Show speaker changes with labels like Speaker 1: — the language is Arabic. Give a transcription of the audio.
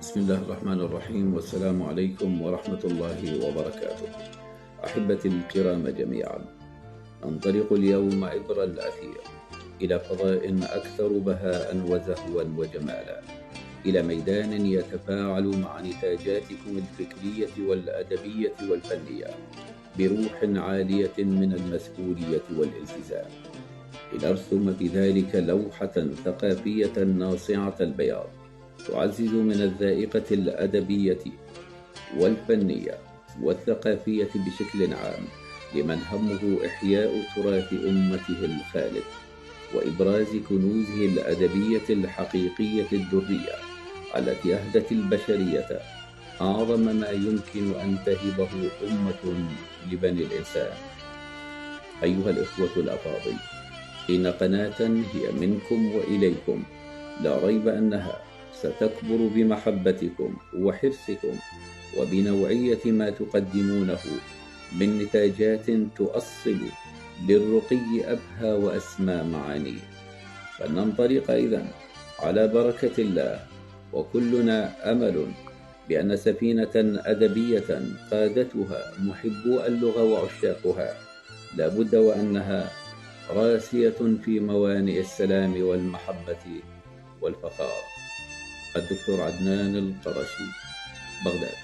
Speaker 1: بسم الله الرحمن الرحيم، والسلام عليكم ورحمة الله وبركاته. أحبتي الكرام جميعا، ننطلق اليوم عبر الأثير إلى فضاء أكثر بهاء وزهوا وجمالا، إلى ميدان يتفاعل مع نتاجاتكم الفكرية والأدبية والفنية بروح عالية من المسؤولية والالتزام، لنرسم بذلك لوحة ثقافية ناصعة البياض تعزز من الذائقة الأدبية والفنية والثقافية بشكل عام لمن همه إحياء تراث أمته الخالد وإبراز كنوزه الأدبية الحقيقية الدرية التي أهدت البشرية أعظم ما يمكن أن تهبه أمة لبني الإنسان. أيها الإخوة الأفاضل، إن قناة هي منكم وإليكم لا ريب أنها ستكبر بمحبتكم وحرصكم وبنوعية ما تقدمونه من نتاجات تؤصل للرقي أبهى وأسمى معانيه. فلننطلق إذن على بركة الله، وكلنا أمل بأن سفينة أدبية قادتها محبو اللغة وعشاقها لا بد وأنها راسية في موانئ السلام والمحبة والفخار. الدكتور عدنان القرشي، بغداد.